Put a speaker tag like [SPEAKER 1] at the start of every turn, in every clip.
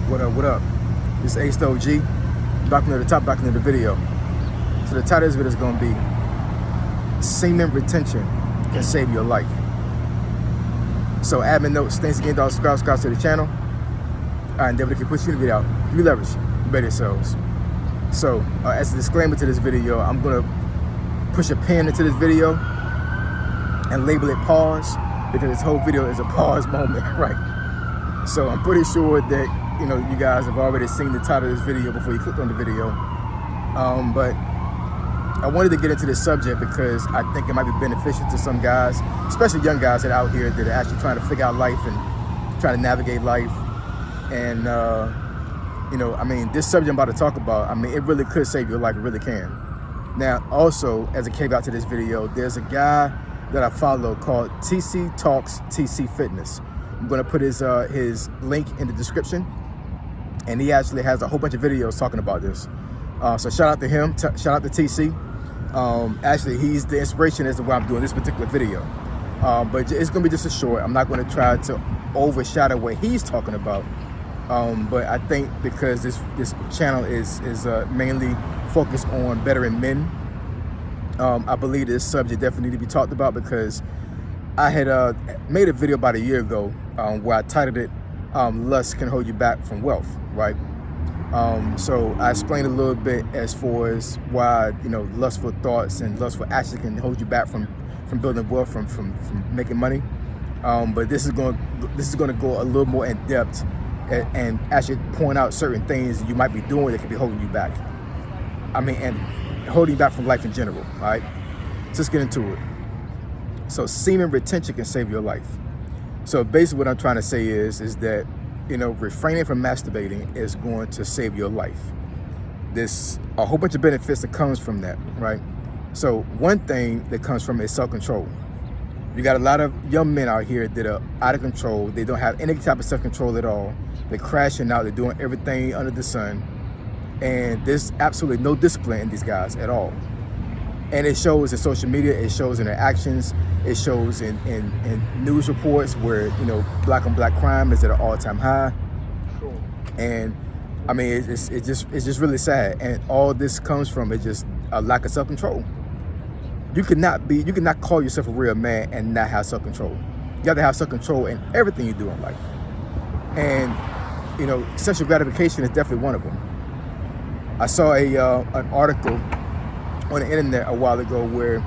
[SPEAKER 1] What up, what up? This is Ace OG, back into the top, back into the video. So the title of this video is going to be Semen Retention Can Save Your Life. So admin notes, thanks again to subscribe to the channel. I endeavor to keep pushing the video out. You leverage, you better yourselves. So as a disclaimer to this video, I'm going to push a pin into this video and label it pause, because this whole video is a pause moment, right? So I'm pretty sure that you guys have already seen the title of this video before you clicked on the video. But I wanted to get into this subject because I think it might be beneficial to some guys, especially young guys that are out here that are actually trying to figure out life and trying to navigate life. And this subject I'm about to talk about, it really could save your life. It really can. Now, also, as a caveat to this video, there's a guy that I follow called TC Talks TC Fitness. I'm going to put his link in the description, and he actually has a whole bunch of videos talking about this. So shout out to him, shout out to TC. Actually, he's the inspiration as to why I'm doing this particular video. But it's going to be just a short. I'm not going to try to overshadow what he's talking about. But I think because this channel is mainly focused on bettering men, I believe this subject definitely need to be talked about, because I had made a video about a year ago where I titled it, Lust Can Hold You Back from Wealth, right? So I explained a little bit as far as why, lustful thoughts and lustful action can hold you back from building wealth, from making money. But this is going to go a little more in depth and actually point out certain things that you might be doing that could be holding you back. And holding you back from life in general, all right? So let's get into it. So semen retention can save your life. So basically what I'm trying to say is that, refraining from masturbating is going to save your life. There's a whole bunch of benefits that comes from that, right? So one thing that comes from it is self-control. You got a lot of young men out here that are out of control. They don't have any type of self-control at all. They're crashing out. They're doing everything under the sun. And there's absolutely no discipline in these guys at all. And it shows in social media, it shows in their actions, it shows in news reports where, black on black crime is at an all-time high. And it's just really sad. And all this comes from is just a lack of self-control. You cannot call yourself a real man and not have self-control. You have to have self-control in everything you do in life. And, sexual gratification is definitely one of them. I saw an article on the internet a while ago where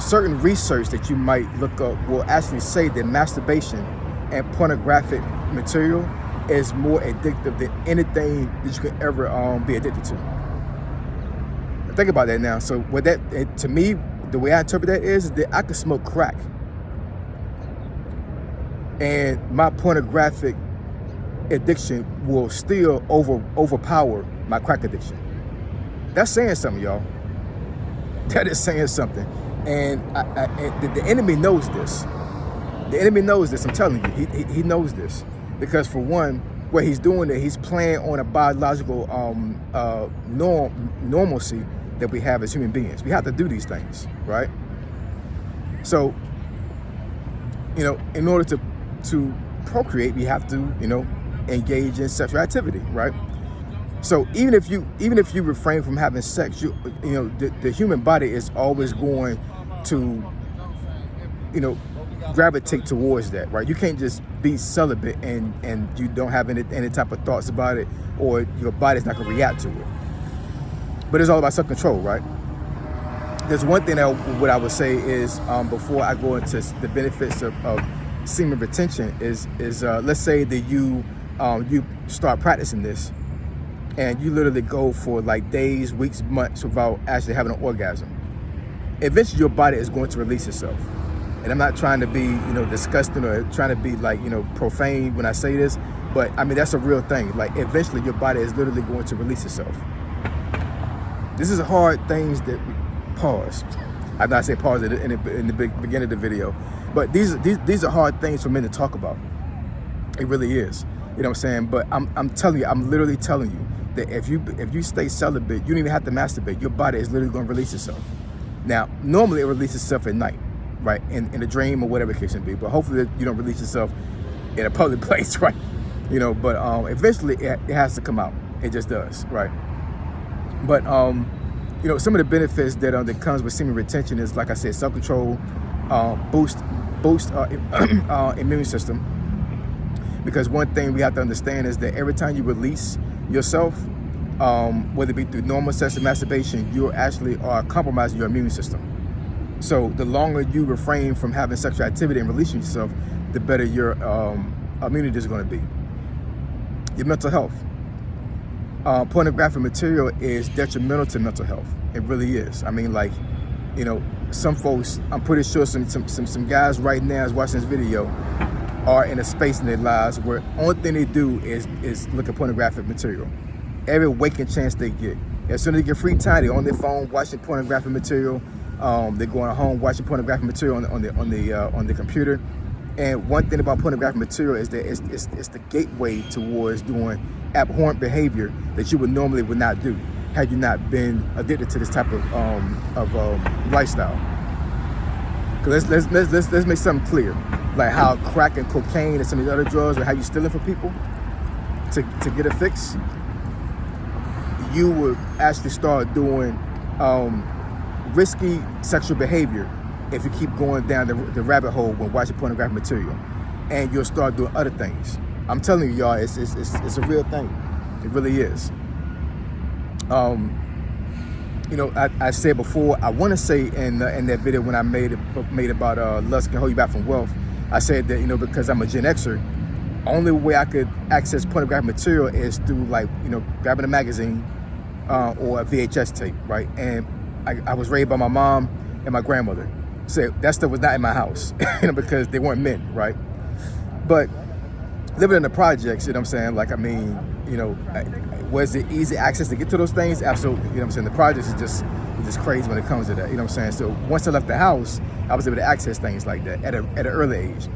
[SPEAKER 1] certain research that you might look up will actually say that masturbation and pornographic material is more addictive than anything that you could ever be addicted to. Think about that now. So what to me, the way I interpret that is that I could smoke crack, and my pornographic addiction will still overpower my crack addiction. That's saying something, y'all. That is saying something. And the enemy knows this. The enemy knows this, I'm telling you. He knows this. Because for one, what he's doing is he's playing on a biological normalcy that we have as human beings. We have to do these things, right? So, in order to procreate, we have to, engage in sexual activity, right? So even if you refrain from having sex, the human body is always going to, gravitate towards that, right? You can't just be celibate and you don't have any type of thoughts about it, or your body's not gonna react to it. But it's all about self-control, right? There's one thing what I would say is, before I go into the benefits of semen retention is let's say that you start practicing this, and you literally go for like days, weeks, months without actually having an orgasm. Eventually your body is going to release itself. And I'm not trying to be, disgusting or trying to be like, profane when I say this, but that's a real thing. Like eventually your body is literally going to release itself. This is hard things that pause. I'm not saying pause in the beginning of the video, but these are hard things for men to talk about. It really is. You know what I'm saying? But I'm telling you, I'm literally telling you that if you stay celibate, you don't even have to masturbate. Your body is literally going to release itself. Now, normally it releases itself at night, right? In a dream or whatever the case may be. But hopefully you don't release yourself in a public place, right? you know, but eventually it has to come out. It just does, right? But you know, some of the benefits that comes with semen retention is, like I said, self-control, boost immune system. Because one thing we have to understand is that every time you release yourself, whether it be through normal sex or masturbation, you actually are compromising your immune system. So the longer you refrain from having sexual activity and releasing yourself, the better your immunity is going to be. Your mental health. Pornographic material is detrimental to mental health. It really is. I mean, like, you know, some folks, I'm pretty sure some guys right now is watching this video are in a space in their lives where only thing they do is look at pornographic material. Every waking chance they get. As soon as they get free time, they're on their phone watching pornographic material. They're going home watching pornographic material on the computer. And one thing about pornographic material is that it's the gateway towards doing abhorrent behavior that you would not do had you not been addicted to this type of lifestyle. Cause let's make something clear, like how crack and cocaine and some of the other drugs, or how you stealing from people to get a fix. You would actually start doing risky sexual behavior if you keep going down the rabbit hole when watching pornographic material, and you'll start doing other things. I'm telling you, y'all, it's a real thing. It really is. You know, I said before, I want to say in that video when I made about lust can hold you back from wealth, I said that, you know, because I'm a Gen Xer, only way I could access pornographic material is through, like, you know, grabbing a magazine or a VHS tape, right? And I was raised by my mom and my grandmother. So that stuff was not in my house, you know, because they weren't men, right? But living in the projects, you know what I'm saying? Like, I mean, you know, was it easy access to get to those things? Absolutely. You know what I'm saying? The projects is just crazy when it comes to that. You know what I'm saying? So once I left the house, I was able to access things like that at an early age,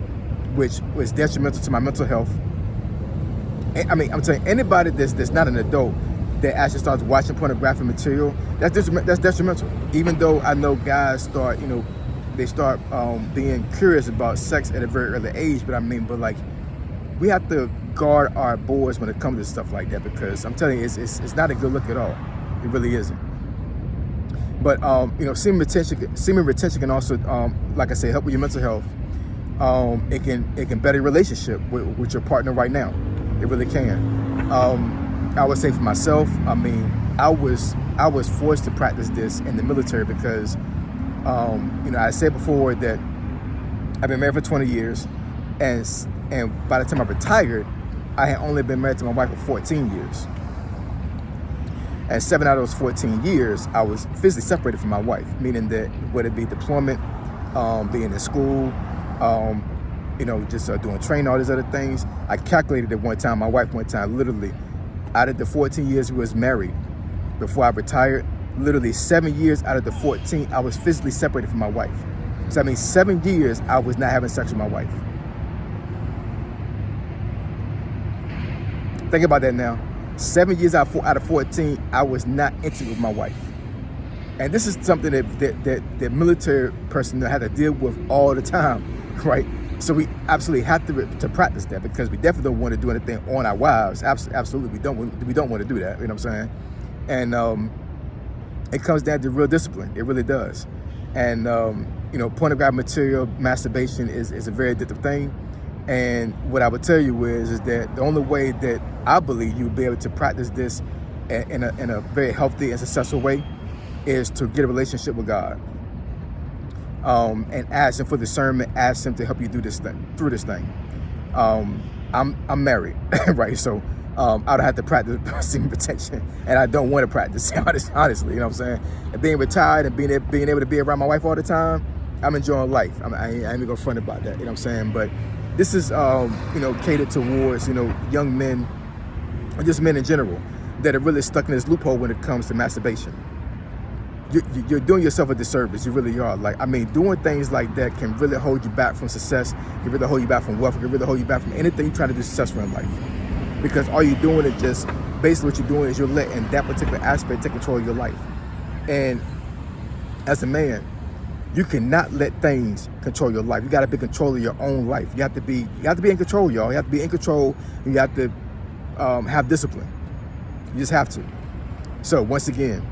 [SPEAKER 1] which was detrimental to my mental health. And, I mean, I'm telling you, anybody that's not an adult that actually starts watching pornographic material, that's detrimental. Even though I know guys start, you know, they start being curious about sex at a very early age, but like, we have to guard our boys when it comes to stuff like that, because I'm telling you, it's not a good look at all. It really isn't. But you know, semen retention can also, like I say, help with your mental health. It can better your relationship with your partner right now. It really can. I would say for myself, I mean, I was forced to practice this in the military because, you know, I said before that I've been married for 20 years, and by the time I retired, I had only been married to my wife for 14 years. And 7 out of those 14 years, I was physically separated from my wife, meaning that whether it be deployment, being in school, you know, just doing training, all these other things. I calculated at one time, my wife one time, literally, out of the 14 years we was married, before I retired, literally 7 years out of the 14, I was physically separated from my wife. So I mean, 7 years I was not having sex with my wife. Think about that now. 7 years out of 14, I was not intimate with my wife. And this is something that military personnel had to deal with all the time, right? So we absolutely have to practice that, because we definitely don't want to do anything on our wives. Absolutely, we don't want to do that. You know what I'm saying? And it comes down to real discipline. It really does. And you know, pornographic material, masturbation is a very addictive thing. And what I would tell you is that the only way that I believe you'll be able to practice this in a very healthy and successful way is to get a relationship with God. And ask Him for discernment, ask Him to help you do this through this thing. I'm married, right? So I don't have to practice semen protection, and I don't want to practice it, honestly, you know what I'm saying? And being retired and being able to be around my wife all the time, I'm enjoying life. I ain't even gonna front about that, you know what I'm saying? But this is, you know, catered towards, you know, young men, or just men in general, that are really stuck in this loophole when it comes to masturbation. You're doing yourself a disservice. You really are. Like, I mean, doing things like that can really hold you back from success. Can really hold you back from wealth. Can really hold you back from anything you try to do successful in life. Because all you're doing is just, basically what you're doing is you're letting that particular aspect take control of your life. And as a man, You cannot let things control your life. You got to be in control of your own life. You have to be in control, y'all. You have to be in control. And you have to have discipline. You just have to. So once again,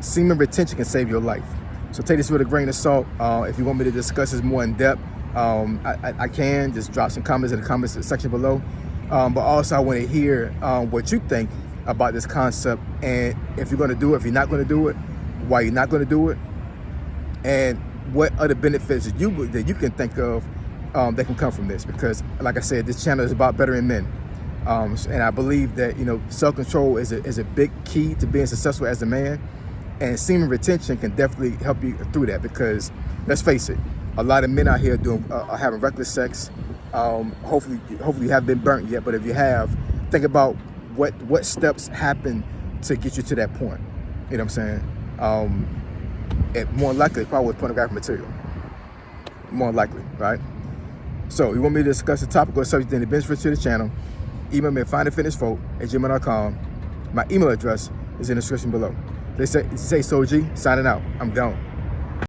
[SPEAKER 1] semen retention can save your life. So take this with a grain of salt. If you want me to discuss this more in depth, I can just drop some comments in the comments section below. But also I want to hear what you think about this concept, and if you're going to do it, if you're not going to do it, why you're not going to do it, and what other benefits that you can think of that can come from this. Because like I said, this channel is about bettering men. And I believe that, you know, self-control is a big key to being successful as a man, and semen retention can definitely help you through that. Because let's face it, a lot of men out here are having reckless sex. Hopefully you haven't been burnt yet, but if you have, think about what steps happen to get you to that point. You know what I'm saying? And more likely, probably with pornographic material. More likely, right? So you want me to discuss the topic or subject in the benefits to the channel? Email me at findingfitnessfolk@gmail.com. My email address is in the description below. They say Soji, signing out. I'm gone.